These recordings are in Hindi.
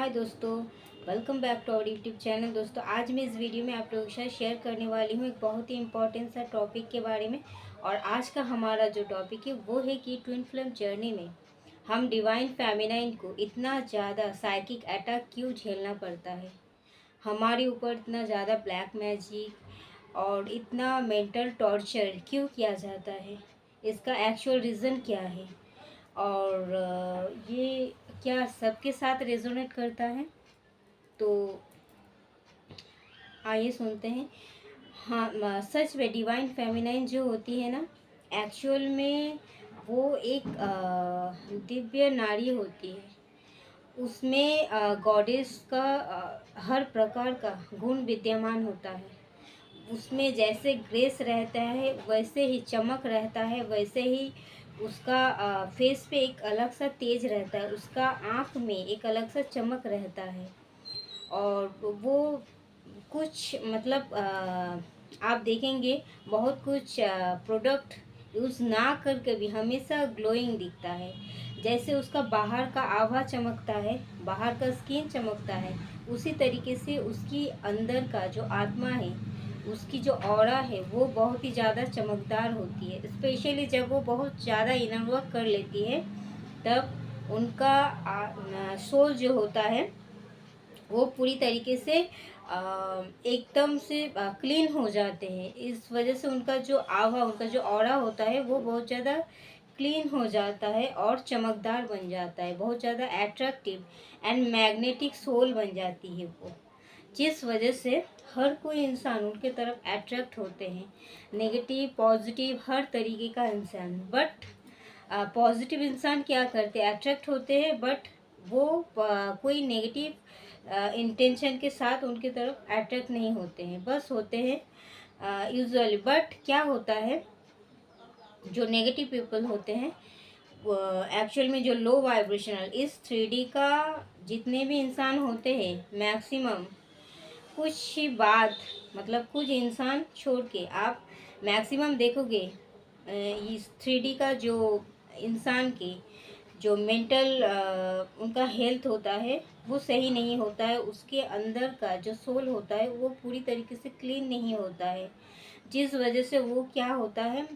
हाय दोस्तों, welcome back to our YouTube channel. दोस्तों आज मैं इस वीडियो में आप लोगों के साथ शेयर करने वाली हूँ एक बहुत ही इंपॉर्टेंट सा टॉपिक के बारे में। और आज का हमारा जो टॉपिक है वो है कि ट्विन फ्लेम जर्नी में हम डिवाइन फेमिनाइन को इतना ज़्यादा साइकिक अटैक क्यों झेलना पड़ता है, हमारे ऊपर इतना ज़्यादा ब्लैक मैजिक और इतना मेंटल टॉर्चर क्यों किया जाता है, इसका एक्चुअल रीज़न क्या है और ये क्या सबके साथ रेजोनेट करता है। तो आइए सुनते हैं। हाँ, सच में डिवाइन फेमिनाइन जो होती है ना, एक्चुअल में वो एक दिव्य नारी होती है। उसमें गॉडेस का हर प्रकार का गुण विद्यमान होता है। उसमें जैसे ग्रेस रहता है वैसे ही चमक रहता है, वैसे ही उसका फेस पे एक अलग सा तेज रहता है, उसका आँख में एक अलग सा चमक रहता है। और वो कुछ मतलब आप देखेंगे बहुत कुछ प्रोडक्ट यूज़ ना करके भी हमेशा ग्लोइंग दिखता है। जैसे उसका बाहर का आभा चमकता है, बाहर का स्किन चमकता है, उसी तरीके से उसकी अंदर का जो आत्मा है, उसकी जो ऑरा है वो बहुत ही ज़्यादा चमकदार होती है। स्पेशली जब वो बहुत ज़्यादा इनर वर्क कर लेती है तब उनका सोल जो होता है वो पूरी तरीके से एकदम से क्लीन हो जाते हैं। इस वजह से उनका जो आभा, उनका जो ऑरा होता है वो बहुत ज़्यादा क्लीन हो जाता है और चमकदार बन जाता है, बहुत ज़्यादा एट्रैक्टिव एंड मैग्नेटिक सोल बन जाती है वो, जिस वजह से हर कोई इंसान उनके तरफ अट्रैक्ट होते हैं। नेगेटिव पॉजिटिव हर तरीके का इंसान, बट पॉजिटिव इंसान क्या करते हैं, अट्रैक्ट होते हैं, बट वो कोई नेगेटिव इंटेंशन के साथ उनकी तरफ अट्रैक्ट नहीं होते हैं, बस होते हैं यूजुअली। बट क्या होता है, जो नेगेटिव पीपल होते हैं एक्चुअल में जो लो वाइब्रेशनल इस 3D का जितने भी इंसान होते हैं मैक्सिमम कुछ ही बात, मतलब कुछ इंसान छोड़ के आप मैक्सिमम देखोगे इस 3D का जो इंसान के जो मेंटल उनका हेल्थ होता है वो सही नहीं होता है। उसके अंदर का जो सोल होता है वो पूरी तरीके से क्लीन नहीं होता है, जिस वजह से वो क्या होता है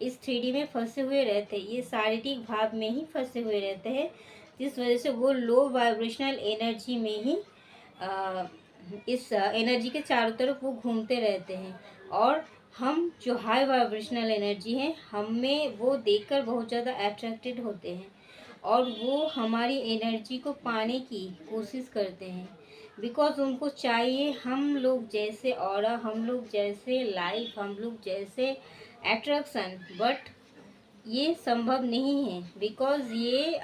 इस 3D में फंसे हुए रहते हैं, ये शारीरिक भाव में ही फंसे हुए रहते हैं, जिस वजह से वो लो वाइब्रेशनल एनर्जी में ही इस एनर्जी के चारों तरफ वो घूमते रहते हैं। और हम जो हाई वाइब्रेशनल एनर्जी है हमें वो देखकर बहुत ज़्यादा अट्रैक्टेड होते हैं और वो हमारी एनर्जी को पाने की कोशिश करते हैं। बिकॉज उनको चाहिए हम लोग जैसे ऑरा, हम लोग जैसे लाइफ, हम लोग जैसे अट्रैक्शन। बट ये संभव नहीं है, बिकॉज ये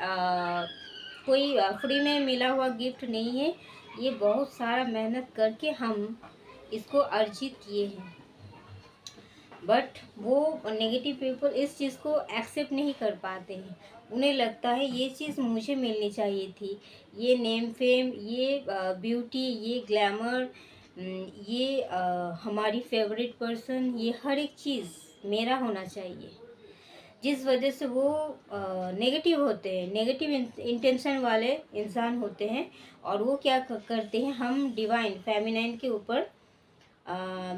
कोई फ्री में मिला हुआ गिफ्ट नहीं है। ये बहुत सारा मेहनत करके हम इसको अर्जित किए हैं। बट वो नेगेटिव पीपल इस चीज़ को एक्सेप्ट नहीं कर पाते हैं। उन्हें लगता है ये चीज़ मुझे मिलनी चाहिए थी, ये नेम फेम, ये ब्यूटी, ये ग्लैमर, ये हमारी फेवरेट पर्सन, ये हर एक चीज़ मेरा होना चाहिए, जिस वजह से वो नेगेटिव होते हैं, नेगेटिव इंटेंशन वाले इंसान होते हैं। और वो क्या करते हैं, हम डिवाइन फेमिनाइन के ऊपर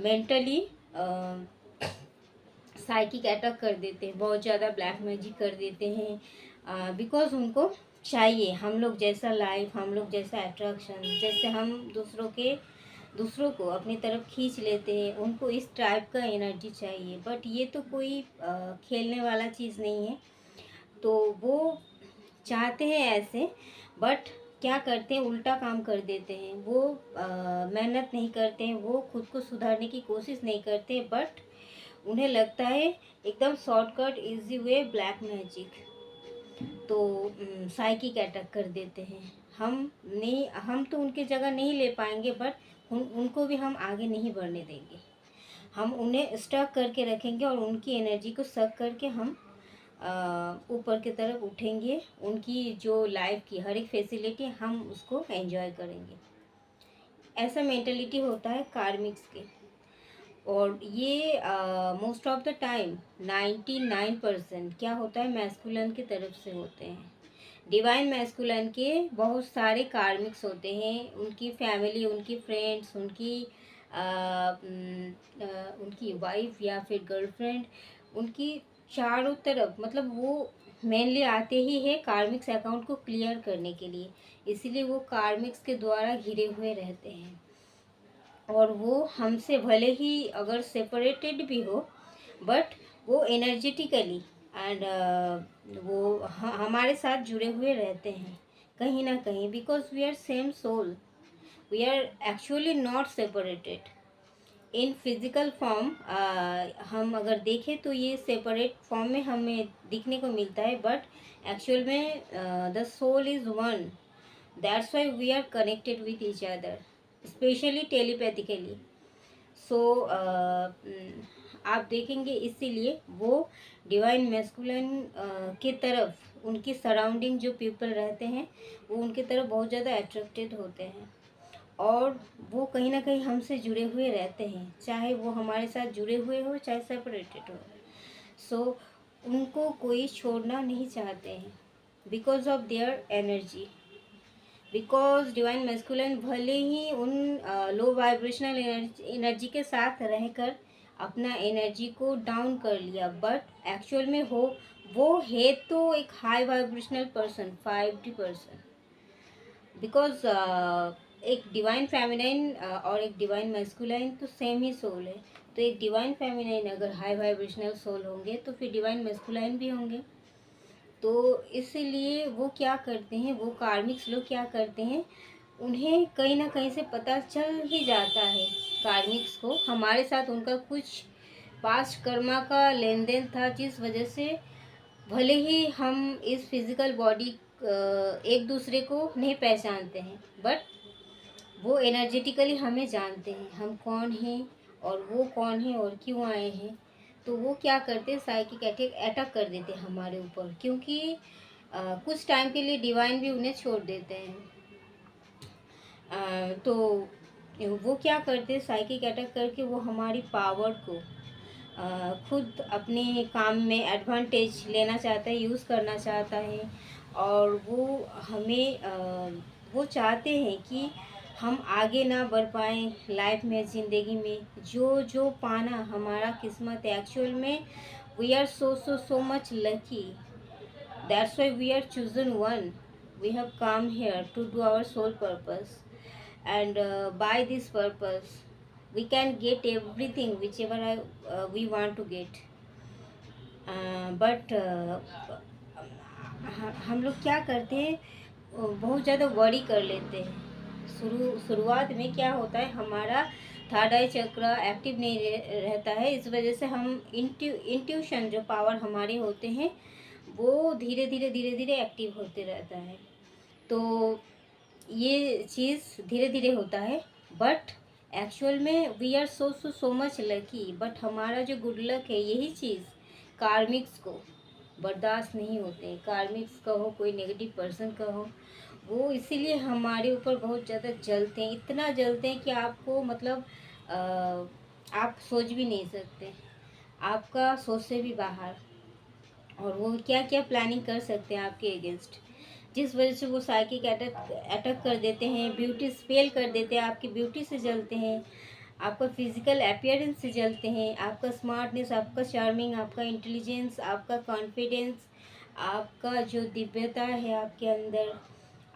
मेंटली साइकिक अटैक कर देते हैं, बहुत ज़्यादा ब्लैक मैजिक कर देते हैं। बिकॉज उनको चाहिए हम लोग जैसा लाइफ, हम लोग जैसा अट्रैक्शन, जैसे हम दूसरों को अपनी तरफ खींच लेते हैं, उनको इस टाइप का एनर्जी चाहिए। बट ये तो कोई खेलने वाला चीज़ नहीं है। तो वो चाहते हैं ऐसे, बट क्या करते हैं, उल्टा काम कर देते हैं। वो मेहनत नहीं करते हैं, वो खुद को सुधारने की कोशिश नहीं करते, बट उन्हें लगता है एकदम shortcut easy way black magic, तो साइकिक अटैक कर देते हैं। हम तो उनकी जगह नहीं ले पाएंगे, बट उनको भी हम आगे नहीं बढ़ने देंगे। हम उन्हें स्टक करके रखेंगे और उनकी एनर्जी को सक करके हम ऊपर की तरफ उठेंगे। उनकी जो लाइफ की हर एक फैसिलिटी हम उसको एंजॉय करेंगे। ऐसा मेंटलिटी होता है कार्मिक्स के। और ये मोस्ट ऑफ द टाइम 99% क्या होता है मैस्कुलिन की तरफ से होते हैं। डिवाइन मैस्कुलिन के बहुत सारे कार्मिक्स होते हैं, उनकी फैमिली, उनकी फ्रेंड्स, उनकी वाइफ या फिर गर्लफ्रेंड, उनकी चारों तरफ, मतलब वो मेनली आते ही है कार्मिक्स अकाउंट को क्लियर करने के लिए। इसीलिए वो कार्मिक्स के द्वारा घिरे हुए रहते हैं, और वो हमसे भले ही अगर सेपरेटेड भी हो, बट वो एनर्जेटिकली एंड वो हमारे साथ जुड़े हुए रहते हैं कहीं ना कहीं, because we are same soul, we are actually not separated in physical form. हम अगर देखें तो ये सेपरेट फॉर्म में हमें दिखने को मिलता है, बट एक्चुअल में the soul is one. That's why we are connected with each other, specially telepathically. So आप देखेंगे, इसीलिए वो डिवाइन मैस्कुलिन की तरफ, उनकी सराउंडिंग जो पीपल रहते हैं वो उनकी तरफ बहुत ज़्यादा अट्रैक्टेड होते हैं, और वो कहीं ना कहीं हमसे जुड़े हुए रहते हैं, चाहे वो हमारे साथ जुड़े हुए हो चाहे सेपरेटेड हो। सो उनको कोई छोड़ना नहीं चाहते हैं because of their energy. Because divine masculine भले ही उन लो वाइब्रेशनल एनर्जी के साथ रहकर अपना एनर्जी को डाउन कर लिया, बट एक्चुअल में वो है तो एक high vibrational person, 5D person. Because एक डिवाइन फेमिनाइन और एक डिवाइन मैस्कुलाइन तो सेम ही सोल है। तो एक डिवाइन फेमिनाइन अगर हाई वाइब्रेशनल सोल होंगे तो फिर डिवाइन मैस्कुलाइन भी होंगे। तो इसीलिए वो क्या करते हैं, वो कार्मिक्स लोग क्या करते हैं, उन्हें कहीं ना कहीं से पता चल ही जाता है कार्मिक्स को, हमारे साथ उनका कुछ पास्ट कर्मा का लेन देन था, जिस वजह से भले ही हम इस फिजिकल बॉडी एक दूसरे को नहीं पहचानते हैं, बट वो एनर्जेटिकली हमें जानते हैं, हम कौन हैं और वो कौन है और क्यों आए हैं। तो वो क्या करते हैं, साइकिक अटैक कर देते हैं हमारे ऊपर, क्योंकि कुछ टाइम के लिए डिवाइन भी उन्हें छोड़ देते हैं। तो वो क्या करते हैं, साइकिक अटैक करके वो हमारी पावर को खुद अपने काम में एडवांटेज लेना चाहता है, यूज़ करना चाहता है, और वो हमें वो चाहते हैं कि हम आगे ना बढ़ पाएँ लाइफ में, ज़िंदगी में जो जो पाना हमारा किस्मत है। एक्चुअल में we are so much lucky, that's why we are chosen one, we have come here to do our soul purpose, and by this purpose we can get everything whichever we want to get, but हम लोग क्या करते हैं, बहुत ज़्यादा वरी कर लेते हैं। शुरुआत में क्या होता है, हमारा थर्ड आई चक्र एक्टिव नहीं रहता है, इस वजह से हम इंट्यूशन जो पावर हमारे होते हैं वो धीरे धीरे एक्टिव होते रहता है। तो ये चीज़ धीरे धीरे होता है, बट एक्चुअल में we are so much lucky, but हमारा जो गुड लक है यही चीज़ कार्मिक्स को बर्दाश्त नहीं होते। कार्मिक्स का हो, कोई नेगेटिव पर्सन का हो, वो इसीलिए हमारे ऊपर बहुत ज़्यादा जलते हैं, इतना जलते हैं कि आपको मतलब आप सोच भी नहीं सकते, आपका सोच से भी बाहर, और वो क्या क्या प्लानिंग कर सकते हैं आपके अगेंस्ट, जिस वजह से वो साइकिक अटैक कर देते हैं, ब्यूटी स्पेल कर देते हैं, आपकी ब्यूटी से जलते हैं, आपका फिजिकल अपीयरेंस से जलते हैं, आपका स्मार्टनेस, आपका चार्मिंग, आपका इंटेलिजेंस, आपका कॉन्फिडेंस, आपका जो दिव्यता है आपके अंदर,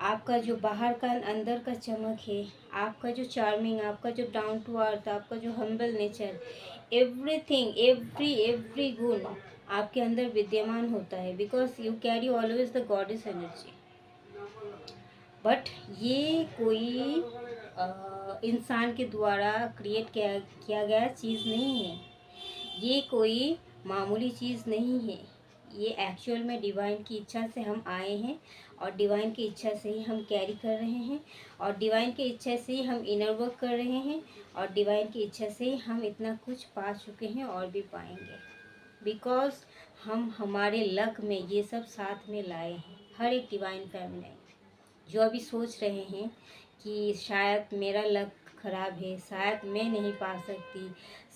आपका जो बाहर का अंदर का चमक है, आपका जो चार्मिंग, आपका जो डाउन टू अर्थ, आपका जो हम्बल नेचर, एवरीथिंग, एवरी गुण आपके अंदर विद्यमान होता है, because you carry always the goddess energy. But ये कोई इंसान के द्वारा क्रिएट किया गया चीज़ नहीं है, ये कोई मामूली चीज़ नहीं है, ये एक्चुअल में डिवाइन की इच्छा से हम आए हैं, और डिवाइन की इच्छा से ही हम कैरी कर रहे हैं, और डिवाइन की इच्छा से ही हम इनर वर्क कर रहे हैं, और डिवाइन की इच्छा से ही हम इतना कुछ पा चुके हैं और भी पाएंगे, बिकॉज हम हमारे लक में ये सब साथ में लाए हैं। हर एक डिवाइन फेमिनाइन जो अभी सोच रहे हैं कि शायद मेरा लक ख़राब है, शायद मैं नहीं पा सकती,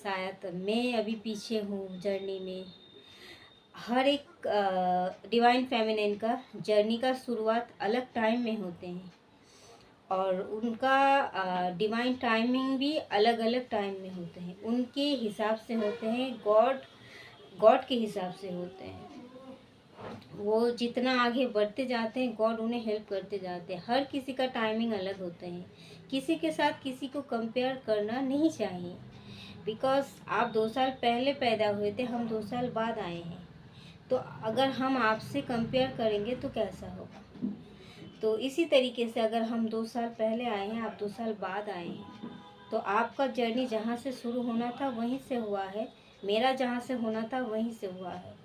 शायद मैं अभी पीछे हूँ जर्नी में, हर एक डिवाइन फेमिनिन का जर्नी का शुरुआत अलग टाइम में होते हैं, और उनका डिवाइन टाइमिंग भी अलग अलग टाइम में होते हैं, उनके हिसाब से होते हैं, गॉड गॉड के हिसाब से होते हैं। वो जितना आगे बढ़ते जाते हैं, गॉड उन्हें हेल्प करते जाते हैं। हर किसी का टाइमिंग अलग होते हैं, किसी के साथ किसी को कंपेयर करना नहीं चाहिए। बिकॉज आप 2 साल पहले पैदा हुए थे, हम 2 साल बाद आए हैं, तो अगर हम आपसे कंपेयर करेंगे तो कैसा होगा। तो इसी तरीके से अगर हम 2 साल पहले आए हैं, आप 2 साल बाद आए हैं, तो आपका जर्नी जहाँ से शुरू होना था वहीं से हुआ है, मेरा जहाँ से होना था वहीं से हुआ है।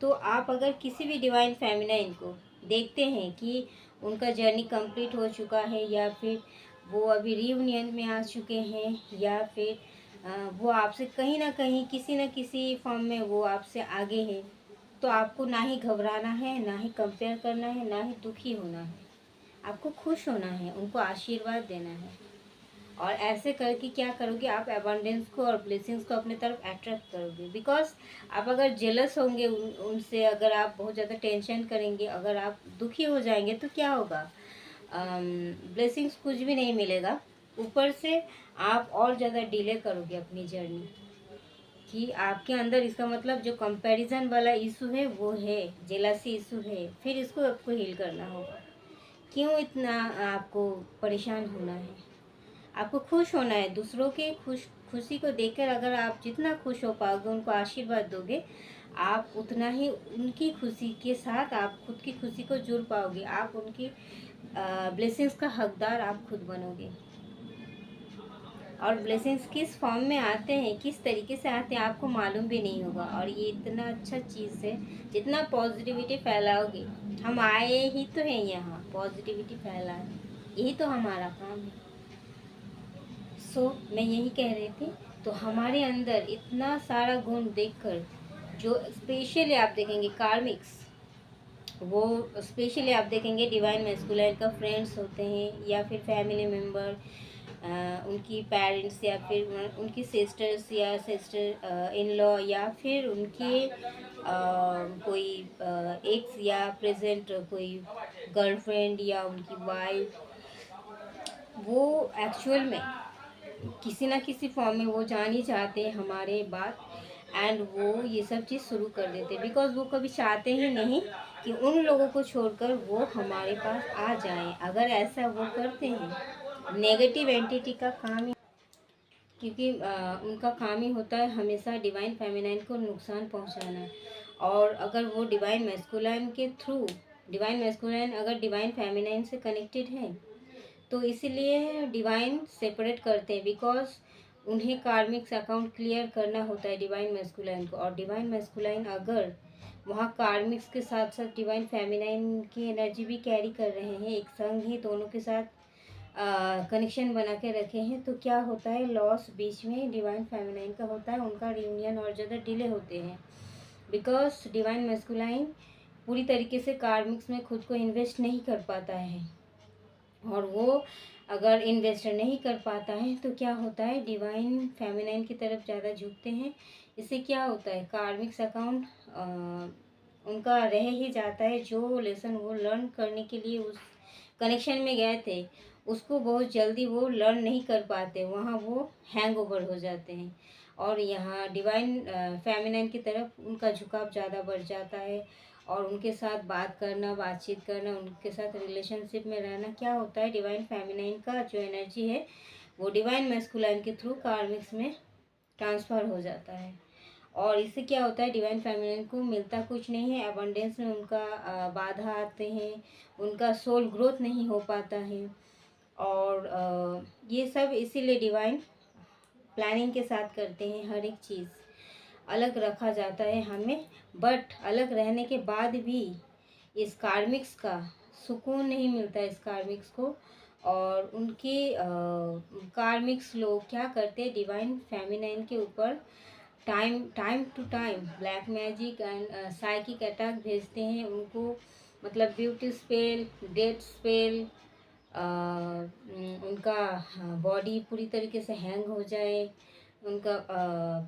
तो आप अगर किसी भी डिवाइन फेमिनाइन को देखते हैं कि उनका जर्नी कंप्लीट हो चुका है, या फिर वो अभी रीयूनियन में आ चुके हैं, या फिर वो आपसे कहीं ना कहीं किसी न किसी फॉर्म में वो आपसे आगे हैं, तो आपको ना ही घबराना है, ना ही कंपेयर करना है, ना ही दुखी होना है। आपको खुश होना है, उनको आशीर्वाद देना है। और ऐसे करके क्या करोगे, आप एबंडेंस को और ब्लेसिंग्स को अपने तरफ अट्रैक्ट करोगे। बिकॉज आप अगर जेलस होंगे उनसे, अगर आप बहुत ज़्यादा टेंशन करेंगे, अगर आप दुखी हो जाएंगे, तो क्या होगा, ब्लेसिंग्स कुछ भी नहीं मिलेगा। ऊपर से आप और ज़्यादा डिले करोगे अपनी जर्नी, कि आपके अंदर इसका मतलब जो कंपैरिजन वाला इशू है वो है, जेलसी इशू है, फिर इसको आपको हील करना होगा। क्यों इतना आपको परेशान होना है, आपको खुश होना है। दूसरों के खुशी को देखकर अगर आप जितना खुश हो पाओगे, उनको आशीर्वाद दोगे, आप उतना ही उनकी खुशी के साथ आप खुद की खुशी को जुड़ पाओगे। आप उनकी ब्लेसिंग्स का हकदार आप खुद बनोगे। और ब्लेसिंग्स किस फॉर्म में आते हैं, किस तरीके से आते हैं, आपको मालूम भी नहीं होगा। और ये इतना अच्छा चीज़ है, जितना पॉजिटिविटी फैलाओगे, हम आए ही तो हैं यहाँ पॉजिटिविटी फैलाए, यही तो हमारा काम है। मैं यही कह रही थी, तो हमारे अंदर इतना सारा गुण देखकर, जो स्पेशली आप देखेंगे कार्मिक्स, वो स्पेशली आप देखेंगे डिवाइन मैस्कुलाइन का फ्रेंड्स होते हैं, या फिर फैमिली मेम्बर, उनकी पेरेंट्स, या फिर उनकी सिस्टर्स, या सिस्टर इन लॉ, या फिर उनके कोई एक्स, या प्रेजेंट कोई गर्लफ्रेंड, या उनकी वाइफ, वो एक्चुअल में किसी ना किसी फॉर्म में वो जान ही चाहते हैं हमारे बात, एंड वो ये सब चीज़ शुरू कर देते हैं। बिकॉज वो कभी चाहते ही नहीं कि उन लोगों को छोड़कर वो हमारे पास आ जाएं। अगर ऐसा वो करते हैं, नेगेटिव एंटिटी का काम ही, क्योंकि उनका काम ही होता है हमेशा डिवाइन फेमिनाइन को नुकसान पहुंचाना। और अगर वो डिवाइन मैस्कुलाइन के थ्रू, डिवाइन मैस्कुलाइन अगर डिवाइन फेमिनाइन से कनेक्टेड है, तो इसीलिए डिवाइन सेपरेट करते हैं। बिकॉज उन्हें कार्मिक्स अकाउंट क्लियर करना होता है डिवाइन मैस्कुलाइन को। और डिवाइन मैस्कुलाइन अगर वहाँ कार्मिक्स के साथ साथ डिवाइन फेमिनाइन की एनर्जी भी कैरी कर रहे हैं, एक संग ही दोनों के साथ कनेक्शन बना के रखे हैं, तो क्या होता है, लॉस बीच में डिवाइन फेमिनाइन का होता है, उनका रियूनियन और ज़्यादा डिले होते हैं। बिकॉज डिवाइन मैस्कुलाइन पूरी तरीके से कार्मिक्स में खुद को इन्वेस्ट नहीं कर पाता है, और वो अगर इन्वेस्टर नहीं कर पाता है, तो क्या होता है, डिवाइन फेमिनाइन की तरफ ज़्यादा झुकते हैं। इससे क्या होता है, कार्मिक्स अकाउंट उनका रह ही जाता है। जो लेसन वो लर्न करने के लिए उस कनेक्शन में गए थे, उसको बहुत जल्दी वो लर्न नहीं कर पाते, वहाँ वो हैंग ओवर हो जाते हैं। और यहाँ डिवाइन फेमिनाइन की तरफ उनका झुकाव ज़्यादा बढ़ जाता है, और उनके साथ बात करना, बातचीत करना, उनके साथ रिलेशनशिप में रहना, क्या होता है, डिवाइन फेमिनाइन का जो एनर्जी है वो डिवाइन मैस्कुलाइन के थ्रू कार्मिक्स में ट्रांसफ़र हो जाता है। और इससे क्या होता है, डिवाइन फेमिनिन को मिलता कुछ नहीं है, अबंडेंस में उनका बाधा आते हैं, उनका सोल ग्रोथ नहीं हो पाता है। और ये सब इसीलिए डिवाइन प्लानिंग के साथ करते हैं। हर एक चीज़ अलग रखा जाता है हमें, बट अलग रहने के बाद भी इस कार्मिक्स का सुकून नहीं मिलता इस कार्मिक्स को। और उनके कार्मिक्स लोग क्या करते हैं, डिवाइन फेमिनाइन के ऊपर time to time black magic and psychic attack भेजते हैं उनको। मतलब ब्यूटी स्पेल, डेथ स्पेल, उनका बॉडी पूरी तरीके से हैंग हो जाए, उनका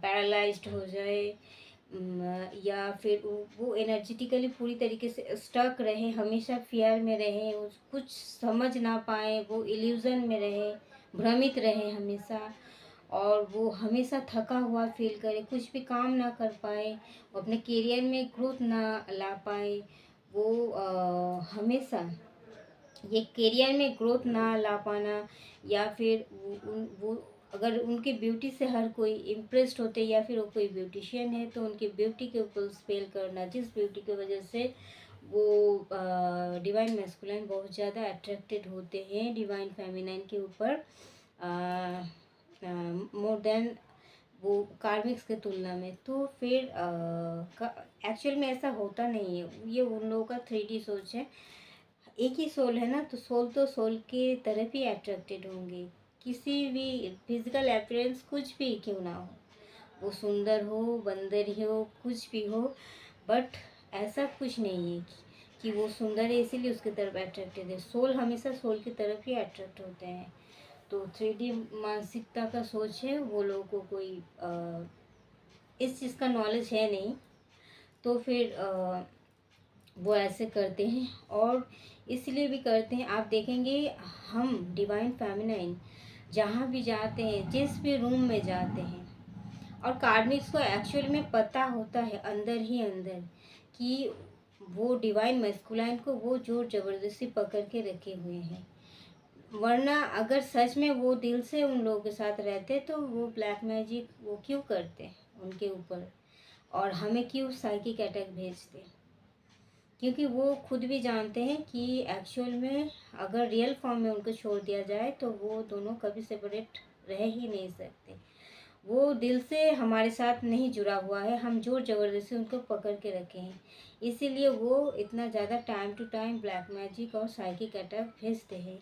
पैरालाइज्ड हो जाए, या फिर वो एनर्जेटिकली पूरी तरीके से स्टक रहे, हमेशा फियर में रहे, कुछ समझ ना पाए, वो इल्यूज़न में रहे, भ्रमित रहे हमेशा, और वो हमेशा थका हुआ फील करे, कुछ भी काम ना कर पाए, वो अपने करियर में ग्रोथ ना ला पाए, वो हमेशा ये करियर में ग्रोथ ना ला पाना, या फिर वो अगर उनके ब्यूटी से हर कोई इम्प्रेस्ड होते, या फिर वो कोई ब्यूटिशियन है तो उनके ब्यूटी के ऊपर स्पेल करना, जिस ब्यूटी की वजह से वो डिवाइन मैस्कुलाइन बहुत ज़्यादा अट्रैक्टेड होते हैं डिवाइन फेमिनाइन के ऊपर, मोर देन वो कार्मिक्स के तुलना में। तो फिर एक्चुअल में ऐसा होता नहीं है, ये उन लोगों का 3D सोच है। एक ही सोल है ना, तो सोल के तरफ ही अट्रैक्टेड होंगे, किसी भी फिजिकल अपीयरेंस कुछ भी क्यों ना हो, वो सुंदर हो, बंदर ही हो, कुछ भी हो, बट ऐसा कुछ नहीं है कि वो सुंदर है इसीलिए उसकी तरफ अट्रैक्टेड है। सोल हमेशा सोल की तरफ ही अट्रैक्ट होते हैं। तो 3D मानसिकता का सोच है, वो लोगों को कोई इस चीज़ का नॉलेज है नहीं, तो फिर वो ऐसे करते हैं, और इसलिए भी करते हैं। आप देखेंगे हम डिवाइन फेमिनाइन जहाँ भी जाते हैं, जिस भी रूम में जाते हैं, और कार्मिक्स को एक्चुअल में पता होता है अंदर ही अंदर कि वो डिवाइन मैस्कुलाइन को वो जोर ज़बरदस्ती पकड़ के रखे हुए हैं, वरना अगर सच में वो दिल से उन लोगों के साथ रहते तो वो ब्लैक मैजिक वो क्यों करते उनके ऊपर, और हमें क्यों साइकिक अटैक भेजते, क्योंकि वो खुद भी जानते हैं कि एक्चुअल में अगर रियल फॉर्म में उनको छोड़ दिया जाए तो वो दोनों कभी सेपरेट रह ही नहीं सकते। वो दिल से हमारे साथ नहीं जुड़ा हुआ है, हम जोर ज़बरदस्ती उनको पकड़ के रखे हैं, इसीलिए वो इतना ज़्यादा time to time black magic और साइकिक अटैक भेजते हैं,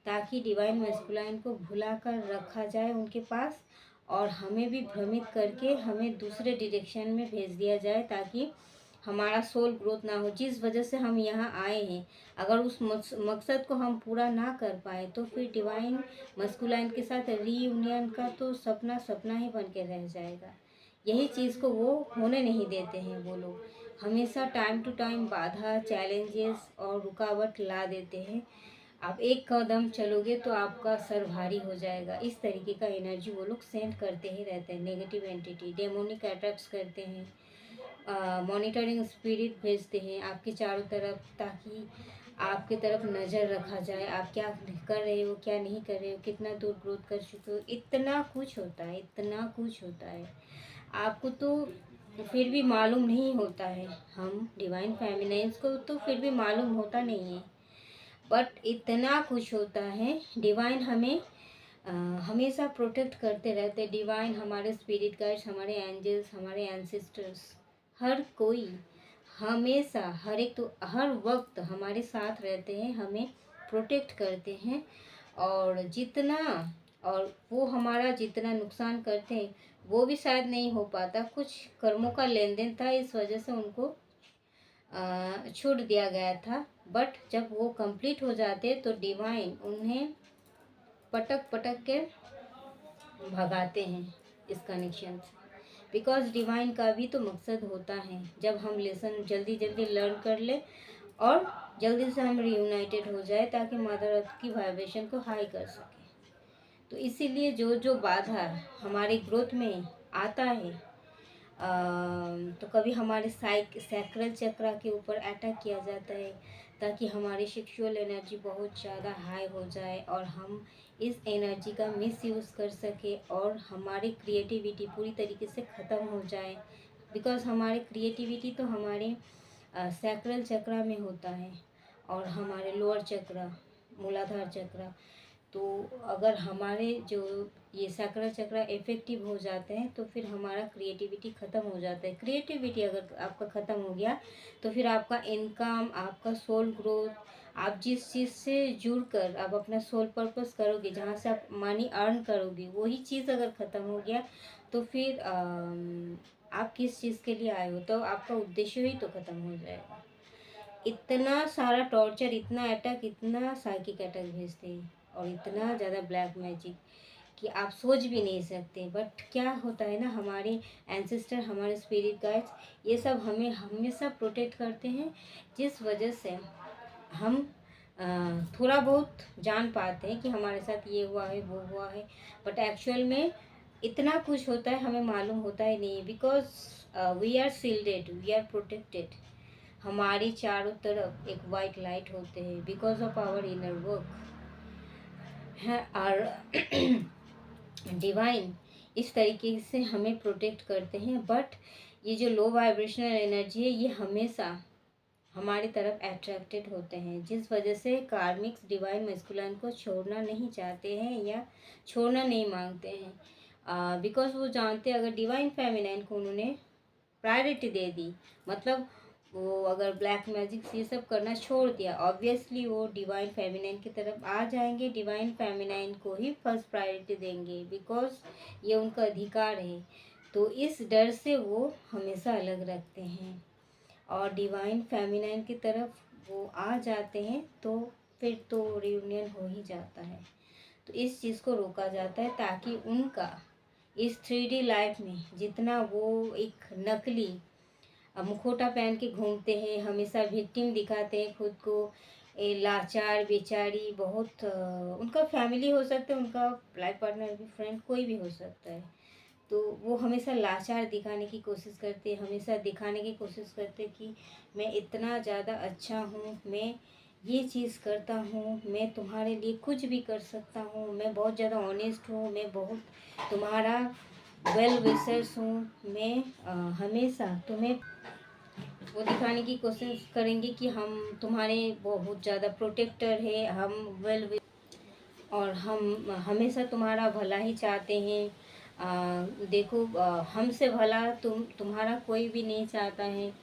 ताकि डिवाइन मैस्कुलाइन को भुला कर रखा जाए उनके पास, और हमें भी भ्रमित करके हमें दूसरे डायरेक्शन में भेज दिया जाए, ताकि हमारा सोल ग्रोथ ना हो, जिस वजह से हम यहाँ आए हैं। अगर उस मकसद को हम पूरा ना कर पाए तो फिर डिवाइन मस्कुलाइन के साथ रीयूनियन का तो सपना सपना ही बन के रह जाएगा। यही चीज़ को वो होने नहीं देते हैं, वो लोग हमेशा टाइम टू टाइम बाधा, चैलेंजेस और रुकावट ला देते हैं। आप एक कदम चलोगे तो आपका सर भारी हो जाएगा, इस तरीके का एनर्जी वो लोग सेंड करते ही रहते हैं। नेगेटिव एंटिटी, डेमोनिक अटैक्स करते हैं, मॉनिटरिंग स्पिरिट भेजते हैं आपके चारों तरफ, ताकि आपकी तरफ नज़र रखा जाए, आप क्या कर रहे हो, क्या नहीं कर रहे हो, कितना दूर ग्रोथ कर चुके हो, इतना कुछ होता है, इतना कुछ होता है। आपको तो फिर भी मालूम नहीं होता है, हम डिवाइन फेमिनाइंस को तो फिर भी मालूम होता नहीं है, बट इतना कुछ होता है। डिवाइन हमें हमेशा प्रोटेक्ट करते रहते, डिवाइन हमारे स्पिरिट गाइड्स, हमारे एंजल्स, हमारे एंसेस्टर्स, हर कोई हमेशा हर एक तो हर वक्त हमारे साथ रहते हैं, हमें प्रोटेक्ट करते हैं, और जितना और वो हमारा जितना नुकसान करते हैं वो भी शायद नहीं हो पाता, कुछ कर्मों का लेन देन था, इस वजह से उनको छूट दिया गया था, बट जब वो कंप्लीट हो जाते तो डिवाइन उन्हें पटक पटक के भगाते हैं इस कनेक्शन से, बिकॉज डिवाइन का भी तो मकसद होता है, जब हम लेसन जल्दी जल्दी लर्न कर ले और जल्दी से हम रीयूनाइटेड हो जाए, ताकि मदर अर्थ की वाइब्रेशन को हाई कर सके। तो इसीलिए जो जो बाधा हमारे ग्रोथ में आता है, तो कभी हमारे सैक्रल चक्रा के ऊपर अटैक किया जाता है, ताकि हमारी सेक्सुअल एनर्जी बहुत ज़्यादा हाई हो जाए और हम इस एनर्जी का मिस यूज़ कर सके, और हमारी क्रिएटिविटी पूरी तरीके से ख़त्म हो जाए, बिकॉज हमारे क्रिएटिविटी तो हमारे सैक्रल चक्रा में होता है, और हमारे लोअर चक्रा, मूलाधार चक्रा। तो अगर हमारे जो ये सैक्रल चक्रा इफेक्टिव हो जाते हैं तो फिर हमारा क्रिएटिविटी ख़त्म हो जाता है। क्रिएटिविटी अगर आपका ख़त्म हो गया तो फिर आपका इनकम, आपका सोल ग्रोथ, आप जिस चीज़ से जुड़कर आप अपना सोल पर्पस करोगे, जहाँ से आप मनी अर्न करोगे, वही चीज़ अगर ख़त्म हो गया तो फिर आप किस चीज़ के लिए आए हो, तो आपका उद्देश्य ही तो ख़त्म हो जाएगा। इतना सारा टॉर्चर, इतना अटैक, इतना साइकिक अटैक भेजते हैं, और इतना ज़्यादा ब्लैक मैजिक कि आप सोच भी नहीं सकते। बट क्या होता है ना, हमारे एंसेस्टर, हमारे स्पिरिट गाइड्स, ये सब हमें हमेशा प्रोटेक्ट करते हैं, जिस वजह से हम अ, थोड़ा बहुत जान पाते हैं कि हमारे साथ ये हुआ है, वो हुआ है। बट एक्चुअल में इतना कुछ होता है, हमें मालूम होता ही नहीं, because we are shielded, we are protected. हमारी चारों तरफ एक वाइट लाइट होते हैं because of our inner work है। और डिवाइन इस तरीके से हमें प्रोटेक्ट करते हैं। बट ये जो लो वाइब्रेशनल एनर्जी है, ये हमेशा हमारी तरफ अट्रैक्टेड होते हैं, जिस वजह से कार्मिक्स डिवाइन मैस्कुलाइन को छोड़ना नहीं चाहते हैं या छोड़ना नहीं मांगते हैं। बिकॉज वो जानते हैं, अगर डिवाइन फेमिनाइन को उन्होंने प्रायोरिटी दे दी, मतलब वो अगर ब्लैक मैजिक ये सब करना छोड़ दिया, ऑब्वियसली वो डिवाइन फेमिनाइन की तरफ आ जाएंगे, डिवाइन फेमिनाइन को ही फर्स्ट प्रायोरिटी देंगे, बिकॉज ये उनका अधिकार है। तो इस डर से वो हमेशा अलग रखते हैं, और डिवाइन फेमिनाइन की तरफ वो आ जाते हैं तो फिर तो रियूनियन हो ही जाता है। तो इस चीज़ को रोका जाता है, ताकि उनका इस 3D लाइफ में जितना वो एक नकली मुखौटा पहन के घूमते हैं, हमेशा विक्टिम दिखाते हैं खुद को, लाचार बेचारी, बहुत उनका फैमिली हो सकता है, उनका लाइफ पार्टनर भी, फ्रेंड, कोई भी हो सकता है। तो वो हमेशा लाचार दिखाने की कोशिश करते हैं, हमेशा दिखाने की कोशिश करते हैं कि मैं इतना ज़्यादा अच्छा हूँ, मैं ये चीज़ करता हूँ, मैं तुम्हारे लिए कुछ भी कर सकता हूँ, मैं बहुत ज़्यादा ऑनेस्ट हूँ, मैं बहुत तुम्हारा वेल विशर्स हूँ, मैं हमेशा तुम्हें वो दिखाने की कोशिश करेंगे कि हम तुम्हारे बहुत ज़्यादा प्रोटेक्टर है, हम वेल, और हम हमेशा तुम्हारा भला ही चाहते हैं। देखो, हमसे भला तुम्हारा कोई भी नहीं चाहता है।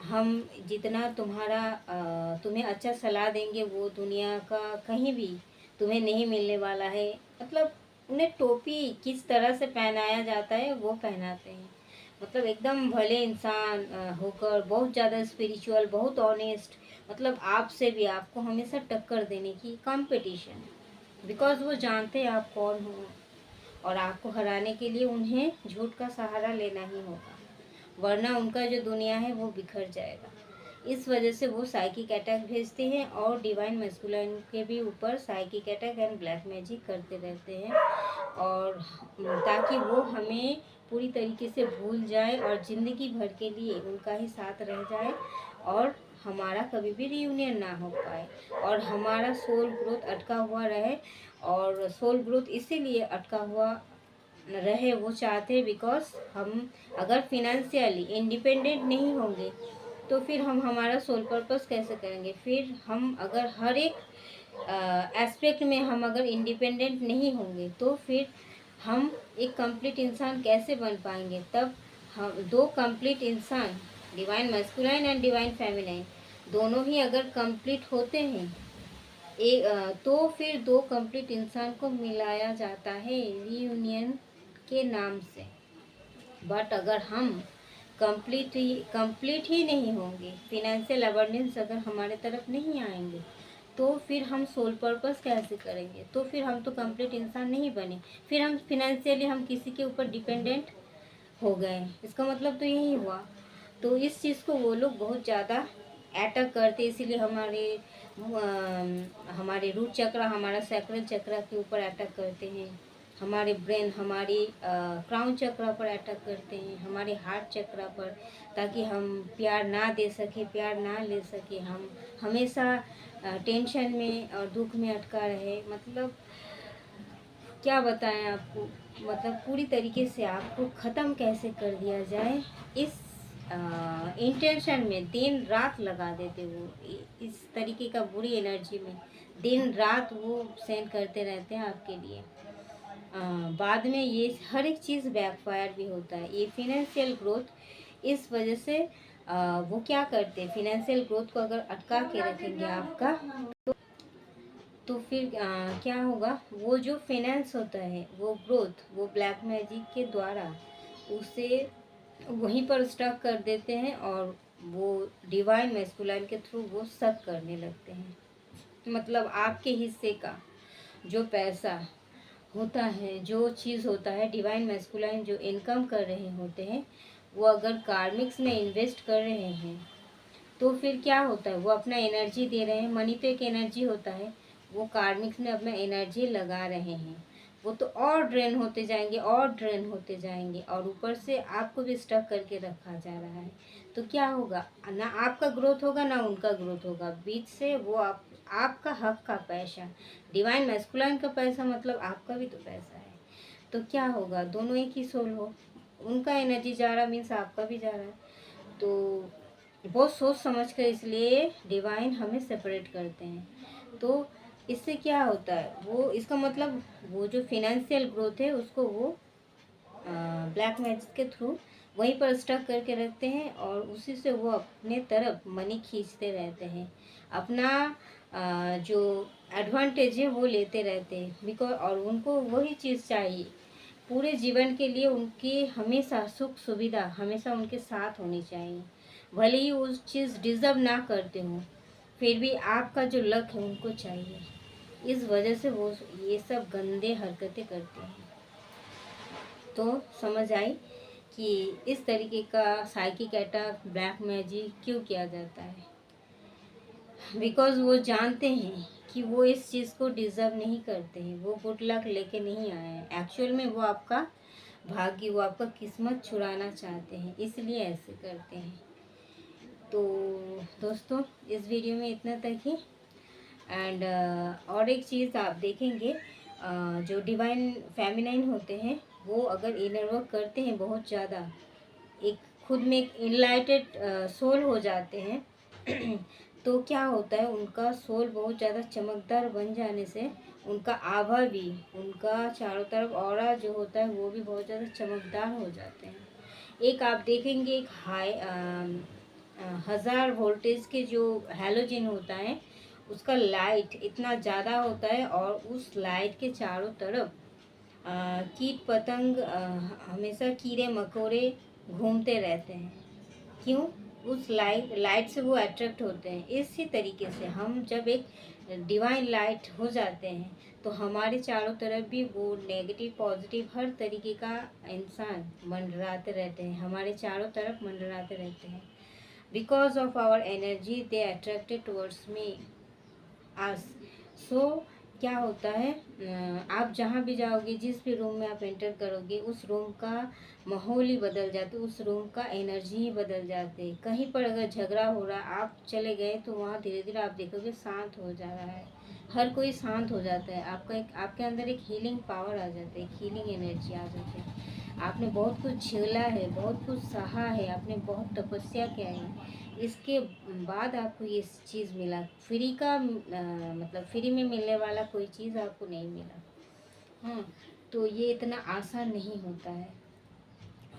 हम जितना तुम्हें अच्छा सलाह देंगे, वो दुनिया का कहीं भी तुम्हें नहीं मिलने वाला है। मतलब उन्हें टोपी किस तरह से पहनाया जाता है वो पहनाते हैं, मतलब एकदम भले इंसान होकर, बहुत ज़्यादा स्पिरिचुअल, बहुत ऑनेस्ट, मतलब आपसे भी आपको हमेशा टक्कर देने की कंपटीशन, बिकॉज वो जानते हैं आप कौन हो, और आपको हराने के लिए उन्हें झूठ का सहारा लेना ही होगा, वरना उनका जो दुनिया है वो बिखर जाएगा। इस वजह से वो साइकिक अटैक भेजते हैं, और डिवाइन मैस्कुलाइन के भी ऊपर psychic attack and black magic करते रहते हैं, और ताकि वो हमें पूरी तरीके से भूल जाए और ज़िंदगी भर के लिए उनका ही साथ रह जाए, और हमारा कभी भी रियूनियन ना हो पाए, और हमारा सोल ग्रोथ अटका हुआ रहे। और सोल ग्रोथ इसीलिए अटका हुआ रहे, वो चाहते हैं, बिकॉज हम अगर फिनेंशियली इंडिपेंडेंट नहीं होंगे तो फिर हम हमारा सोल पर्पस कैसे करेंगे। फिर हम अगर हर एक एस्पेक्ट में हम अगर इंडिपेंडेंट नहीं होंगे तो फिर हम एक कंप्लीट इंसान कैसे बन पाएंगे। तब हम दो कंप्लीट इंसान, divine masculine and divine feminine, दोनों ही अगर कंप्लीट होते हैं तो फिर दो कंप्लीट इंसान को मिलाया जाता है रीयूनियन के नाम से। बट अगर हम कंप्लीट ही नहीं होंगे, फिनेंशियल अबंडेंस अगर हमारे तरफ नहीं आएंगे, तो फिर हम सोल पर्पस कैसे करेंगे। तो फिर हम तो कंप्लीट इंसान नहीं बने, फिर हम फिनेंशियली हम किसी के ऊपर डिपेंडेंट हो गए, इसका मतलब तो यही हुआ। तो इस चीज़ को वो लोग बहुत ज़्यादा अटैक करते, इसीलिए हमारे रूट चक्र, हमारा सैक्रल चक्र के ऊपर अटैक करते हैं, हमारे ब्रेन, हमारी क्राउन चक्र पर अटैक करते हैं, हमारे हार्ट चक्र पर, ताकि हम प्यार ना दे सके, प्यार ना ले सके, हम हमेशा टेंशन में और दुख में अटका रहे। मतलब क्या बताएं आपको, मतलब पूरी तरीके से आपको ख़त्म कैसे कर दिया जाए, इस इंटेंशन में दिन रात लगा देते वो, इस तरीके का बुरी एनर्जी में दिन रात वो सेंड करते रहते हैं आपके लिए। बाद में ये हर एक चीज़ बैकफायर भी होता है। ये फिनेंशियल ग्रोथ, इस वजह से वो क्या करते हैं, फिनेंशियल ग्रोथ को अगर अटका के रखेंगे आपका, तो फिर क्या होगा, वो जो फाइनेंस होता है, वो ग्रोथ, वो ब्लैक मैजिक के द्वारा उसे वहीं पर स्टक कर देते हैं, और वो डिवाइन मैस्कुलाइन के थ्रू वो सक करने लगते हैं। मतलब आपके हिस्से का जो पैसा होता है, जो चीज़ होता है डिवाइन मैस्कुलाइन जो इनकम कर रहे होते हैं, वो अगर कार्मिक्स में इन्वेस्ट कर रहे हैं तो फिर क्या होता है, वो अपना एनर्जी दे रहे हैं। मनी तो एक एनर्जी होता है, वो कार्मिक्स में अपना एनर्जी लगा रहे हैं, वो तो और ड्रेन होते जाएंगे और ड्रेन होते जाएंगे, और ऊपर से आपको भी स्टक करके रखा जा रहा है। तो क्या होगा, ना आपका ग्रोथ होगा ना उनका ग्रोथ होगा, बीच से वो आपका हक का पैसा, डिवाइन मैस्कुलाइन का पैसा, मतलब आपका भी तो पैसा है। तो क्या होगा, दोनों एक ही सोल हो, उनका एनर्जी जा रहा मीन्स आपका भी जा रहा है। तो बहुत सोच समझ कर इसलिए डिवाइन हमें सेपरेट करते हैं। तो इससे क्या होता है, वो इसका मतलब वो जो फिनेंशियल ग्रोथ है उसको वो ब्लैक मैजिक के थ्रू वहीं पर स्टक करके रखते हैं, और उसी से वो अपने तरफ मनी खींचते रहते हैं, अपना जो एडवांटेज है वो लेते रहते हैं। बिकॉज और उनको वही चीज़ चाहिए पूरे जीवन के लिए, उनकी हमेशा सुख सुविधा हमेशा उनके साथ होनी चाहिए, भले ही उस चीज़ डिज़र्व ना करते हो, फिर भी आपका जो लक है उनको चाहिए। इस वजह से वो ये सब गंदे हरकतें करते हैं। तो समझ आई कि इस तरीके का साइकिक अटैक, ब्लैक मैजिक क्यों किया जाता है। बिकॉज वो जानते हैं कि वो इस चीज़ को डिज़र्व नहीं करते हैं, वो गुड लक लेके नहीं आए हैं, एक्चुअल में वो आपका भाग्य, वो आपका किस्मत छुड़ाना चाहते हैं, इसलिए ऐसे करते हैं। तो दोस्तों इस वीडियो में इतना तक ही। एंड और एक चीज़ आप देखेंगे, जो डिवाइन फेमिनाइन होते हैं वो अगर इनर वर्क करते हैं बहुत ज़्यादा, एक खुद में एक इनलाइटेड सोल हो जाते हैं तो क्या होता है, उनका सोल बहुत ज़्यादा चमकदार बन जाने से उनका आभा भी, उनका चारों तरफ ऑरा जो होता है वो भी बहुत ज़्यादा चमकदार हो जाते हैं। एक आप देखेंगे, एक हाई 1000 वोल्टेज के जो हैलोजन होता है उसका लाइट इतना ज़्यादा होता है, और उस लाइट के चारों तरफ कीट पतंग, हमेशा कीड़े मकोड़े घूमते रहते हैं। क्यों, उस लाइट से वो अट्रैक्ट होते हैं। इसी तरीके से हम जब एक डिवाइन लाइट हो जाते हैं तो हमारे चारों तरफ भी वो नेगेटिव पॉजिटिव हर तरीके का इंसान मंडराते रहते हैं, हमारे चारों तरफ मंडराते रहते हैं। Because of our energy they attracted towards me us. So क्या होता है, आप जहाँ भी जाओगे, जिस भी रूम में आप एंटर करोगे, उस रूम का माहौल ही बदल जाता है, उस रूम का एनर्जी ही बदल जाते हैं। कहीं पर अगर झगड़ा हो रहा, आप चले गए तो वहाँ धीरे धीरे आप देखोगे शांत हो जा रहा है, हर कोई शांत हो जाता है, आपका एक आपके अंदर एक हीलिंग पावर आ जाता है, एक हीलिंग एनर्जी आ जाती है। आपने बहुत कुछ झेला है, बहुत कुछ सहा है, आपने बहुत तपस्या किया है, इसके बाद आपको ये चीज़ मिला। फ्री का मतलब फ्री में मिलने वाला कोई चीज़ आपको नहीं मिला। हाँ, तो ये इतना आसान नहीं होता है।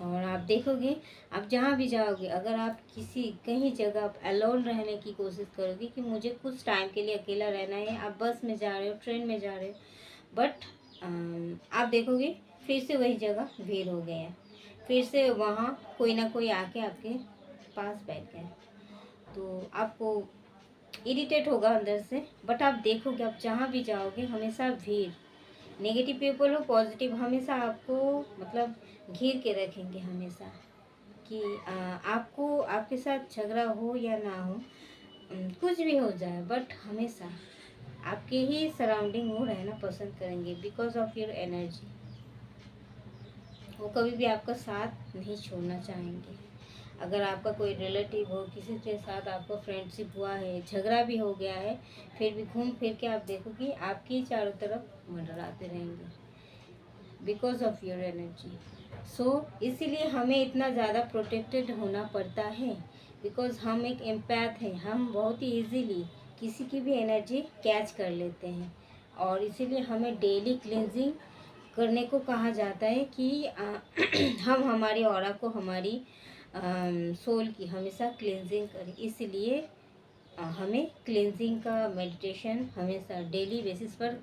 और आप देखोगे, आप जहाँ भी जाओगे, अगर आप किसी कहीं जगह आप अलोन रहने की कोशिश करोगे कि मुझे कुछ टाइम के लिए अकेला रहना है, आप बस में जा रहे हो, ट्रेन में जा रहे हो, बट आप देखोगे फिर से वही जगह भीड़ हो गया है, फिर से वहाँ कोई ना कोई आके आपके पास बैठ गया, तो आपको इरिटेट होगा अंदर से। बट आप देखोगे, आप जहाँ भी जाओगे हमेशा भीड़, नेगेटिव पीपल हो पॉजिटिव, हमेशा आपको मतलब घेर के रखेंगे हमेशा, कि आपको आपके साथ झगड़ा हो या ना हो, कुछ भी हो जाए, बट हमेशा आपके ही सराउंडिंग वो रहना पसंद करेंगे। बिकॉज ऑफ योर एनर्जी वो कभी भी आपका साथ नहीं छोड़ना चाहेंगे। अगर आपका कोई रिलेटिव हो, किसी के साथ आपका फ्रेंडशिप हुआ है, झगड़ा भी हो गया है, फिर भी घूम फिर के आप देखो कि आपके चारों तरफ मंडराते रहेंगे, बिकॉज ऑफ योर एनर्जी। सो इसीलिए हमें इतना ज़्यादा प्रोटेक्टेड होना पड़ता है, बिकॉज हम एक एम्पैथ हैं, हम बहुत ही इजीली किसी की भी एनर्जी कैच कर लेते हैं, और इसीलिए हमें डेली क्लिनजिंग करने को कहा जाता है कि हम हमारी ऑरा को, हमारी सोल की हमेशा क्लिनजिंग करें। इसलिए हमें क्लिनजिंग का मेडिटेशन हमेशा डेली बेसिस पर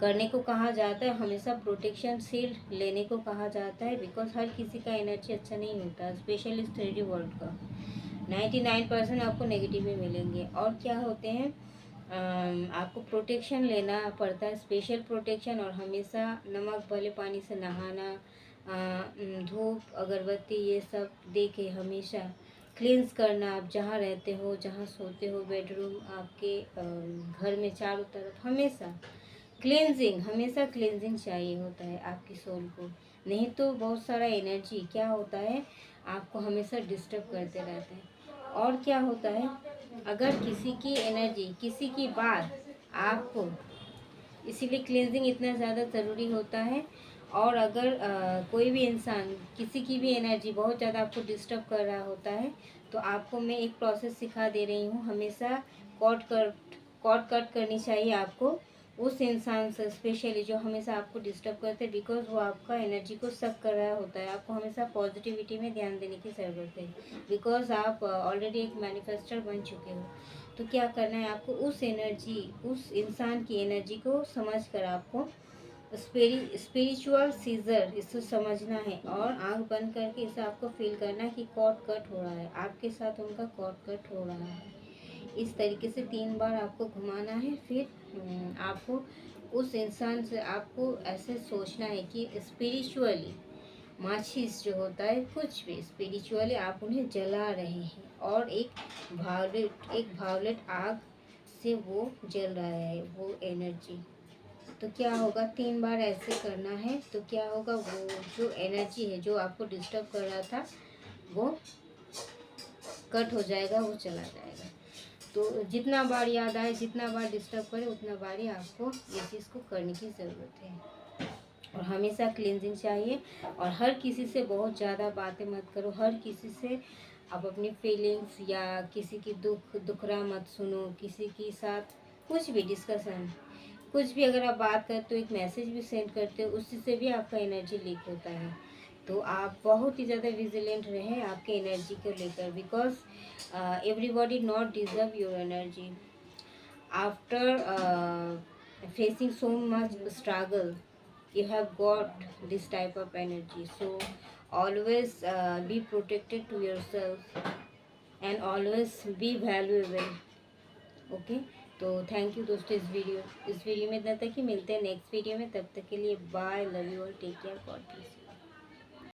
करने को कहा जाता है, हमेशा प्रोटेक्शन शील्ड लेने को कहा जाता है। बिकॉज हर किसी का एनर्जी अच्छा नहीं होता, स्पेशली इस 3D वर्ल्ड का 99% आपको नेगेटिव ही मिलेंगे। और क्या होते हैं, आपको प्रोटेक्शन लेना पड़ता है, स्पेशल प्रोटेक्शन। और हमेशा नमक वाले पानी से नहाना, धूप अगरबत्ती ये सब दे के हमेशा क्लींस करना। आप जहाँ रहते हो, जहाँ सोते हो, बेडरूम, आपके घर में चारों तरफ हमेशा क्लेंजिंग, हमेशा क्लेंजिंग चाहिए होता है आपकी सोल को। नहीं तो बहुत सारा एनर्जी क्या होता है, आपको हमेशा डिस्टर्ब करते रहते हैं। और क्या होता है, अगर किसी की एनर्जी, किसी की बात आपको, इसीलिए क्लींजिंग इतना ज़्यादा ज़रूरी होता है। और अगर कोई भी इंसान, किसी की भी एनर्जी बहुत ज़्यादा आपको डिस्टर्ब कर रहा होता है, तो आपको मैं एक प्रोसेस सिखा दे रही हूँ। हमेशा कॉर्ड कट करनी चाहिए आपको उस इंसान से, स्पेशली जो हमेशा आपको डिस्टर्ब करते हैं, बिकॉज वो आपका एनर्जी को सक कर रहा होता है। आपको हमेशा पॉजिटिविटी में ध्यान देने की ज़रूरत है, बिकॉज आप ऑलरेडी एक मैनिफेस्टर बन चुके हो। तो क्या करना है आपको, उस एनर्जी, उस इंसान की एनर्जी को समझ कर आपको स्पिरिचुअल सीजर इसे समझना है, और आंख बंद करके इसे आपको फील करना है कि कॉर्ड कट हो रहा है, आपके साथ उनका कॉर्ड कट हो रहा है। इस तरीके से 3 बार आपको घुमाना है। फिर आपको उस इंसान से, आपको ऐसे सोचना है कि स्पिरिचुअली माचिस जो होता है, कुछ भी स्पिरिचुअली आप उन्हें जला रहे हैं, और एक भावलेट आग से वो जल रहा है वो एनर्जी। तो क्या होगा, 3 बार ऐसे करना है। तो क्या होगा, वो जो एनर्जी है जो आपको डिस्टर्ब कर रहा था, वो कट हो जाएगा, वो चला जाएगा। तो जितना बार याद आए, जितना बार डिस्टर्ब करे, उतना बार ही आपको ये चीज़ को करने की ज़रूरत है। और हमेशा क्लींजिंग चाहिए। और हर किसी से बहुत ज़्यादा बातें मत करो, हर किसी से आप अपनी फीलिंग्स या किसी की दुखरा मत सुनो, किसी के साथ कुछ भी डिस्कशन, कुछ भी अगर आप बात करते हो, एक मैसेज भी सेंड करते हो, उसी से भी आपका एनर्जी लीक होता है। तो आप बहुत ही ज़्यादा विजिलेंट रहें आपके एनर्जी को लेकर, because everybody not deserve your energy. After facing so much struggle, you have got this type of energy. So always be protected to yourself, and always be valuable. Okay, तो थैंक यू दोस्तों। इस वीडियो में इतना तक ही, मिलते हैं नेक्स्ट वीडियो में। तब तक के लिए बाय, लव यू और take care, God bless you.